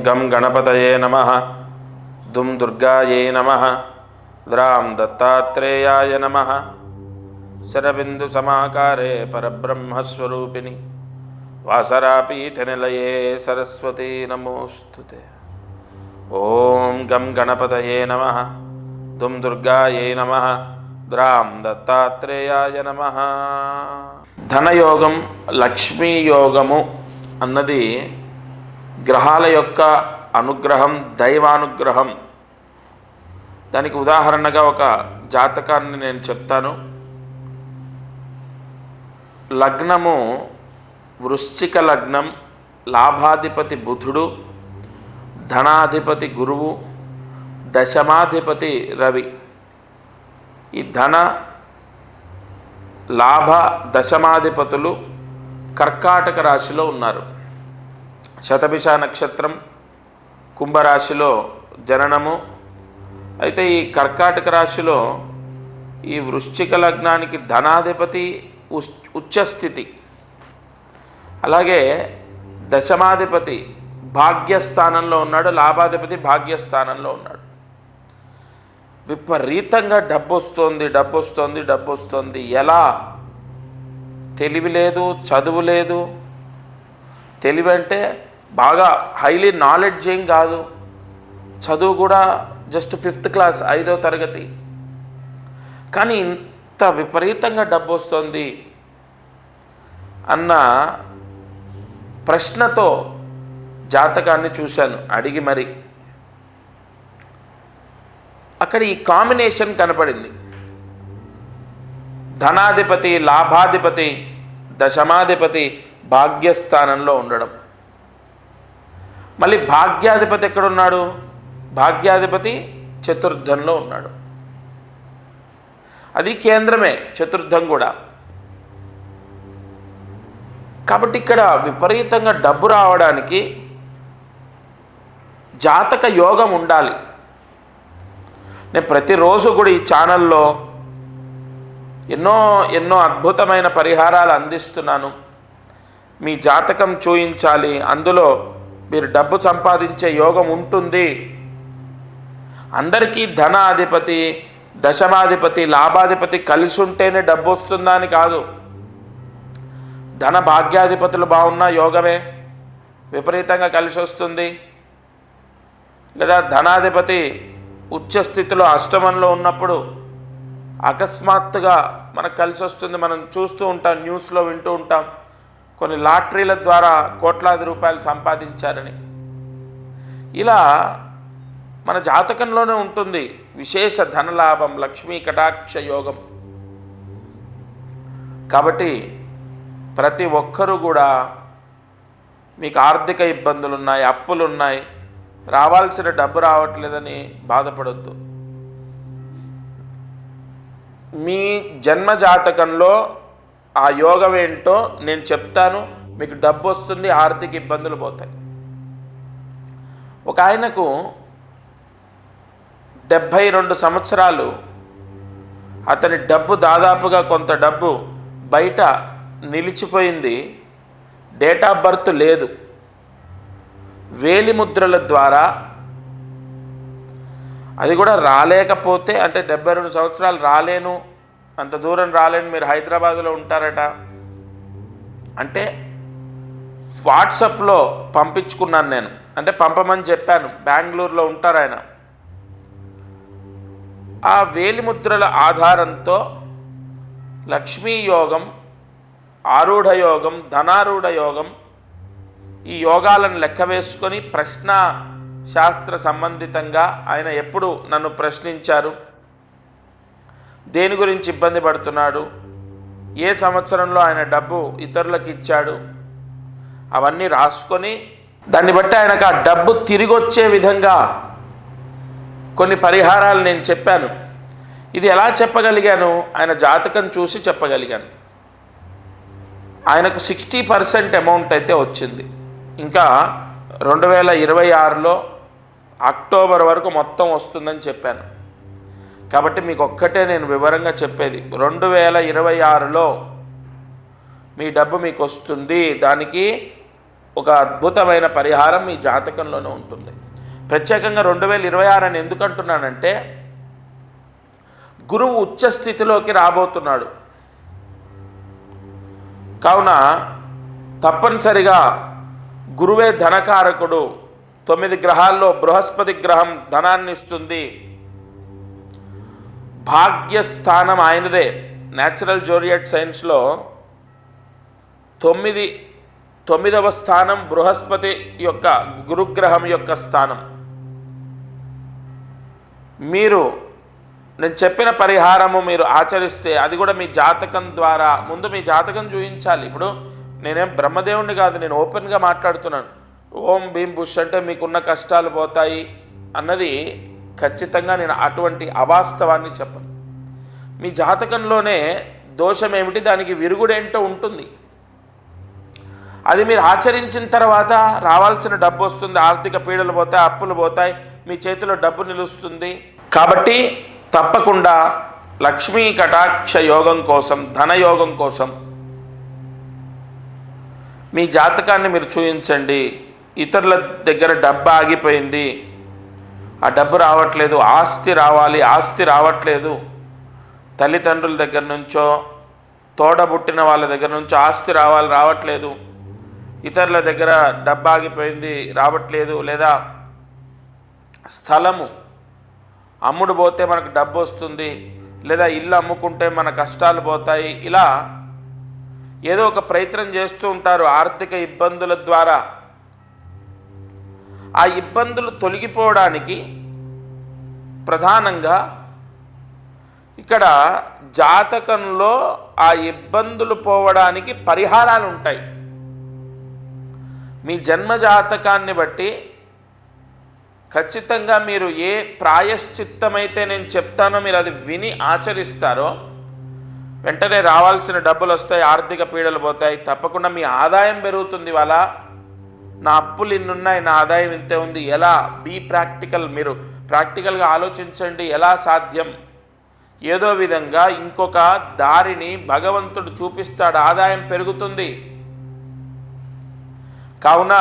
గం గణపతయే నమః దుం దుర్గాయై నమః ద్రాం దత్తాత్రేయాయ నమః శరబిందు సమాకారే పరబ్రహ్మస్వరూపిణి వాసరాపీఠనిలయే సరస్వతీ నమోస్తుతే. ఓం గం గణపతయే నమః దుం దుర్గాయై నమః ద్రాం దత్తాత్రేయాయ నమః. ధనయోగం, లక్ష్మీయోగము అన్నది గ్రహాల యొక్క అనుగ్రహం, దైవానుగ్రహం. దానికి ఉదాహరణగా ఒక జాతకాన్ని నేను చెప్తాను. లగ్నము వృశ్చిక లగ్నం, లాభాధిపతి బుధుడు, ధనాధిపతి గురువు, దశమాధిపతి రవి. ఈ ధన లాభ దశమాధిపతులు కర్కాటక రాశిలో ఉన్నారు. శతభిష నక్షత్రం కుంభరాశిలో జననము. అయితే ఈ కర్కాటక రాశిలో ఈ వృశ్చిక లగ్నానికి ధనాధిపతి ఉచ్చస్థితి, అలాగే దశమాధిపతి భాగ్యస్థానంలో ఉన్నాడు, లాభాధిపతి భాగ్యస్థానంలో ఉన్నాడు. విపరీతంగా డబ్బు వస్తుంది. ఎలా? తెలివి లేదు, చదువు లేదు. తెలివి అంటే బాగా హైలీ నాలెడ్జ్ ఏం కాదు, చదువు కూడా జస్ట్ 5th క్లాస్, 5వ తరగతి. కానీ ఇంత విపరీతంగా డబ్బు వస్తుంది అన్న ప్రశ్నతో జాతకాన్ని చూశాను, అడిగి మరి. అక్కడ ఈ కాంబినేషన్ కనపడింది. ధనాధిపతి, లాభాధిపతి, దశమాధిపతి భాగ్యస్థానంలో ఉండడం. మళ్ళీ భాగ్యాధిపతి ఎక్కడున్నాడు? భాగ్యాధిపతి చతుర్థంలో ఉన్నాడు. అది కేంద్రమే, చతుర్థం కూడా. కాబట్టి ఇక్కడ విపరీతంగా డబ్బు రావడానికి జాతక యోగం ఉండాలి. నేను ప్రతిరోజు కూడా ఈ ఛానల్లో ఎన్నో అద్భుతమైన పరిహారాలు అందిస్తున్నాను. మీ జాతకం చూయించాలి, అందులో మీరు డబ్బు సంపాదించే యోగం ఉంటుంది. అందరికీ ధన అధిపతి, దశమాధిపతి, లాభాధిపతి కలిసి ఉంటేనే డబ్బు వస్తుందా అని కాదు. ధన భాగ్యాధిపతులు బాగున్నా యోగమే, విపరీతంగా కలిసి వస్తుంది. లేదా ధనాధిపతి ఉచ్చస్థితిలో అష్టమంలో ఉన్నప్పుడు అకస్మాత్తుగా మనకు కలిసి వస్తుంది. మనం చూస్తూ ఉంటాం, న్యూస్లో వింటూ ఉంటాం, కొన్ని లాటరీల ద్వారా కోట్లాది రూపాయలు సంపాదించారని. ఇలా మన జాతకంలోనే ఉంటుంది విశేష ధనలాభం, లక్ష్మీ కటాక్ష యోగం. కాబట్టి ప్రతి ఒక్కరూ కూడా మీకు ఆర్థిక ఇబ్బందులు ఉన్నాయి, అప్పులు ఉన్నాయి, రావాల్సిన డబ్బు రావట్లేదని బాధపడొద్దు. మీ జన్మ జాతకంలో ఆ యోగం ఏంటో నేను చెప్తాను. మీకు డబ్బు వస్తుంది, ఆర్థిక ఇబ్బందులు పోతాయి. ఒక ఆయనకు 72 సంవత్సరాలు, అతని డబ్బు దాదాపుగా కొంత డబ్బు బయట నిలిచిపోయింది. డేట్ ఆఫ్ బర్త్ లేదు. వేలిముద్రల ద్వారా, అది కూడా రాలేకపోతే, అంటే 72 సంవత్సరాలు రాలేను, అంత దూరం రాలేను, మీరు హైదరాబాద్లో ఉంటారట అంటే వాట్సాప్లో పంపించుకున్నాను నేను. అంటే పంపమని చెప్పాను, బెంగళూరులో ఉంటారు ఆయన. ఆ వేలిముద్రల ఆధారంతో లక్ష్మీ యోగం, ఆరూఢ యోగం, ధనారూఢ యోగం, ఈ యోగాలను లెక్క వేసుకొని ప్రశ్న శాస్త్ర సంబంధితంగా ఆయన ఎప్పుడు నన్ను ప్రశ్నించారు, దేని గురించి ఇబ్బంది పడుతున్నాడు, ఏ సంవత్సరంలో ఆయన డబ్బు ఇతరులకు ఇచ్చాడు, అవన్నీ రాసుకొని దాన్ని బట్టి ఆయనకు ఆ డబ్బు తిరిగి వచ్చే విధంగా కొన్ని పరిహారాలు నేను చెప్పాను. ఇది ఎలా చెప్పగలిగాను? ఆయన జాతకం చూసి చెప్పగలిగాను. ఆయనకు 60% అమౌంట్ అయితే వచ్చింది. ఇంకా 2026లో అక్టోబర్ వరకు మొత్తం వస్తుందని చెప్పాను. కాబట్టి మీకు ఒక్కటే నేను వివరంగా చెప్పేది, 2026లో మీ డబ్బు మీకు వస్తుంది. దానికి ఒక అద్భుతమైన పరిహారం మీ జాతకంలోనే ఉంటుంది. ప్రత్యేకంగా 2026 అని ఎందుకు అంటున్నానంటే, గురువు ఉచ్చ స్థితిలోకి రాబోతున్నాడు. కావున తప్పనిసరిగా గురువే ధనకారకుడు. 9 గ్రహాల్లో బృహస్పతి గ్రహం ధనాన్ని ఇస్తుంది. భాగ్యస్థానం ఆయనదే. న్యాచురల్ జోడియాక్ సైన్స్లో 9వ స్థానం బృహస్పతి యొక్క గురుగ్రహం యొక్క స్థానం. నేను చెప్పిన పరిహారము మీరు ఆచరిస్తే, అది కూడా మీ జాతకం ద్వారా, ముందు మీ జాతకం చూపించాలి. ఇప్పుడు నేనేం బ్రహ్మదేవుణ్ణి కాదు, నేను ఓపెన్గా మాట్లాడుతున్నాను. ఓం భీం బుష్ అంటే మీకున్న కష్టాలు పోతాయి అన్నది ఖచ్చితంగా నేను అటువంటి అవాస్తవాన్ని చెప్పను. మీ జాతకంలోనే దోషం ఏమిటి, దానికి విరుగుడేంటో ఉంటుంది. అది మీరు ఆచరించిన తర్వాత రావాల్సిన డబ్బు వస్తుంది, ఆర్థిక పీడలు పోతాయి, అప్పులు పోతాయి, మీ చేతిలో డబ్బు నిలుస్తుంది. కాబట్టి తప్పకుండా లక్ష్మీ కటాక్ష యోగం కోసం, ధనయోగం కోసం మీ జాతకాన్ని మీరు చూపించండి. ఇతరుల దగ్గర డబ్బు ఆగిపోయింది, ఆ డబ్బు రావట్లేదు, ఆస్తి రావాలి, ఆస్తి రావట్లేదు, తల్లిదండ్రుల దగ్గర నుంచో తోడబుట్టిన వాళ్ళ దగ్గర నుంచో ఆస్తి రావట్లేదు, ఇతరుల దగ్గర డబ్బు ఆగిపోయింది రావట్లేదు, లేదా స్థలము అమ్ముడు పోతే మనకు డబ్బు వస్తుంది, లేదా ఇల్లు అమ్ముకుంటే మన కష్టాలు పోతాయి, ఇలా ఏదో ఒక ప్రయత్నం చేస్తూ ఉంటారు ఆర్థిక ఇబ్బందుల ద్వారా. ఆ ఇబ్బందులు తొలగిపోవడానికి ప్రధానంగా ఇక్కడ జాతకంలో ఆ ఇబ్బందులు పోవడానికి పరిహారాలు ఉంటాయి. మీ జన్మ జాతకాన్ని బట్టి ఖచ్చితంగా మీరు ఏ ప్రాయశ్చిత్తమైతే నేను చెప్తానో మీరు అది విని ఆచరిస్తారో వెంటనే రావాల్సిన డబ్బులు వస్తాయి, ఆర్థిక పీడలు పోతాయి, తప్పకుండా మీ ఆదాయం పెరుగుతుంది. వాళ్ళ నా అప్పులు ఇన్నున్నాయి, నా ఆదాయం ఇంతే ఉంది, ఎలా? Be practical. మీరు ప్రాక్టికల్గా ఆలోచించండి, ఎలా సాధ్యం? ఏదో విధంగా ఇంకొక దారిని భగవంతుడు చూపిస్తాడు, ఆదాయం పెరుగుతుంది. కావున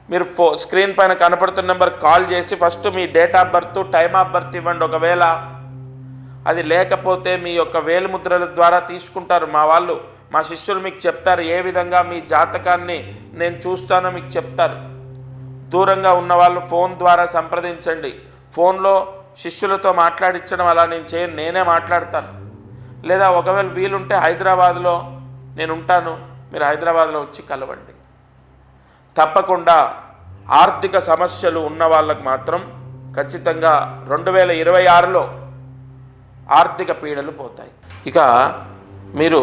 మీరు స్క్రీన్ పైన కనపడుతున్న నెంబర్ కాల్ చేసి first me date of birth, time of birth ఇవ్వండి. ఒకవేళ అది లేకపోతే మీ యొక్క వేలిముద్రల ద్వారా తీసుకుంటారు మా వాళ్ళు, మా శిష్యులు మీకు చెప్తారు ఏ విధంగా మీ జాతకాన్ని నేను చూస్తానో మీకు చెప్తారు. దూరంగా ఉన్న వాళ్ళు ఫోన్ ద్వారా సంప్రదించండి. ఫోన్లో శిష్యులతో మాట్లాడించడం అలా నేను చేయను, నేనే మాట్లాడతాను. లేదా ఒకవేళ వీలుంటే హైదరాబాద్లో నేను ఉంటాను, మీరు హైదరాబాద్లో వచ్చి కలవండి. తప్పకుండా ఆర్థిక సమస్యలు ఉన్న వాళ్ళకు మాత్రం ఖచ్చితంగా 2026లో ఆర్థిక పీడలు పోతాయి. ఇక మీరు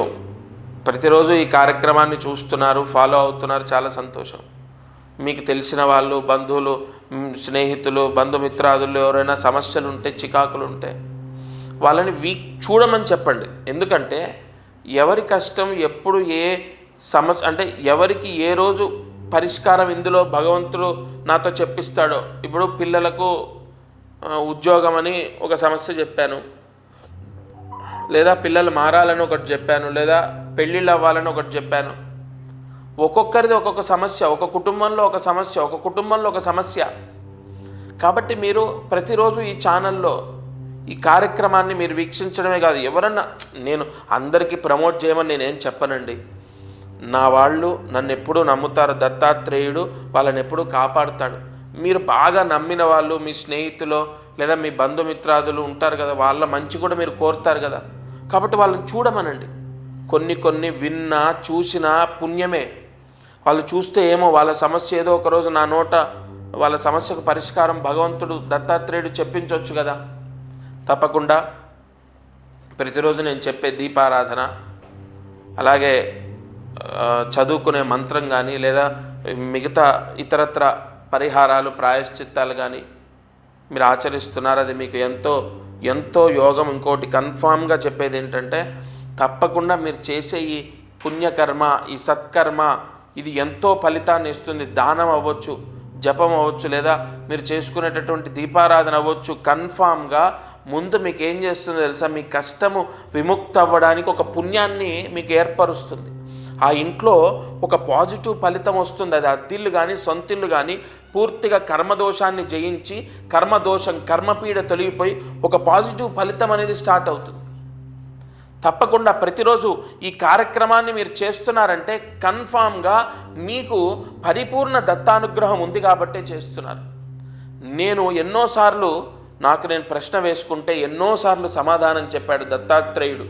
ప్రతిరోజు ఈ కార్యక్రమాన్ని చూస్తున్నారు, ఫాలో అవుతున్నారు, చాలా సంతోషం. మీకు తెలిసిన వాళ్ళు, బంధువులు, స్నేహితులు, బంధుమిత్రాదులు ఎవరైనా సమస్యలు ఉంటే, చికాకులు ఉంటే వాళ్ళని చూడమని చెప్పండి. ఎందుకంటే ఎవరి కష్టం ఎప్పుడు ఏ సమస్య అంటే ఎవరికి ఏ రోజు పరిష్కారం ఇందులో భగవంతుడు నాతో చెప్పిస్తాడో. ఇప్పుడు పిల్లలకు ఉద్యోగం అని ఒక సమస్య చెప్పాను, లేదా పిల్లలు మారాలని ఒకటి చెప్పాను, లేదా పెళ్ళిళ్ళు అవ్వాలని ఒకటి చెప్పాను. ఒక్కొక్కరిది ఒక్కొక్క సమస్య, ఒక కుటుంబంలో ఒక సమస్య, ఒక కుటుంబంలో ఒక సమస్య. కాబట్టి మీరు ప్రతిరోజు ఈ ఛానల్లో ఈ కార్యక్రమాన్ని మీరు వీక్షించడమే కాదు, ఎవరన్నా, నేను అందరికీ ప్రమోట్ చేయమని నేనేం చెప్పనండి. నా వాళ్ళు నన్ను ఎప్పుడూ నమ్ముతారు, దత్తాత్రేయుడు వాళ్ళని ఎప్పుడూ కాపాడుతాడు. మీరు బాగా నమ్మిన వాళ్ళు, మీ స్నేహితులు లేదా మీ బంధుమిత్రాదులు ఉంటారు కదా, వాళ్ళ మంచి కూడా మీరు కోరుతారు కదా. కాబట్టి వాళ్ళని చూడమనండి. కొన్ని విన్నా చూసినా పుణ్యమే. వాళ్ళు చూస్తే ఏమో వాళ్ళ సమస్య ఏదో ఒకరోజు నా నోట వాళ్ళ సమస్యకు పరిష్కారం భగవంతుడు దత్తాత్రేయుడు చెప్పించవచ్చు కదా. తప్పకుండా ప్రతిరోజు నేను చెప్పే దీపారాధన, అలాగే చదువుకునే మంత్రం కానీ, లేదా మిగతా ఇతరత్ర పరిహారాలు, ప్రాయశ్చిత్తాలు కానీ మీరు ఆచరిస్తున్నారు. అది మీకు ఎంతో యోగం. ఇంకోటి కన్ఫామ్గా చెప్పేది ఏంటంటే, తప్పకుండా మీరు చేసే ఈ పుణ్యకర్మ, ఈ సత్కర్మ, ఇది ఎంతో ఫలితాన్ని ఇస్తుంది. దానం అవ్వచ్చు, జపం అవ్వచ్చు, లేదా మీరు చేసుకునేటటువంటి దీపారాధన అవ్వచ్చు. కన్ఫామ్గా ముందు మీకు ఏం చేస్తుందో తెలుసా, మీ కష్టము విముక్తి అవ్వడానికి ఒక పుణ్యాన్ని మీకు ఏర్పరుస్తుంది. ఆ ఇంట్లో ఒక పాజిటివ్ ఫలితం వస్తుంది. అది అద్దిల్లు కానీ సొంతిల్లు కానీ పూర్తిగా కర్మదోషాన్ని జయించి కర్మదోషం కర్మపీడ తొలగిపోయి ఒక పాజిటివ్ ఫలితం అనేది స్టార్ట్ అవుతుంది. తప్పకుండా ప్రతిరోజు ఈ కార్యక్రమాన్ని మీరు చేస్తున్నారంటే కన్ఫామ్గా మీకు పరిపూర్ణ దత్తానుగ్రహం ఉంది కాబట్టే చేస్తున్నారు. నేను ఎన్నోసార్లు నేను ప్రశ్న వేసుకుంటే ఎన్నోసార్లు సమాధానం చెప్పాడు దత్తాత్రేయుడు.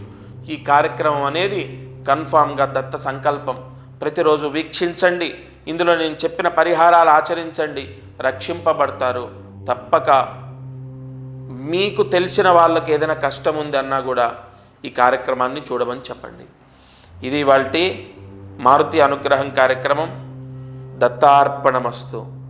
ఈ కార్యక్రమం అనేది కన్ఫామ్గా దత్త సంకల్పం. ప్రతిరోజు వీక్షించండి, ఇందులో నేను చెప్పిన పరిహారాలు ఆచరించండి, రక్షింపబడతారు. తప్పక మీకు తెలిసిన వాళ్ళకి ఏదైనా కష్టం ఉంది అన్నా కూడా ఈ కార్యక్రమాన్ని చూడమని చెప్పండి. ఇది ఇవాల్టి మారుతి అనుగ్రహం కార్యక్రమం. దత్తార్పణమస్తు.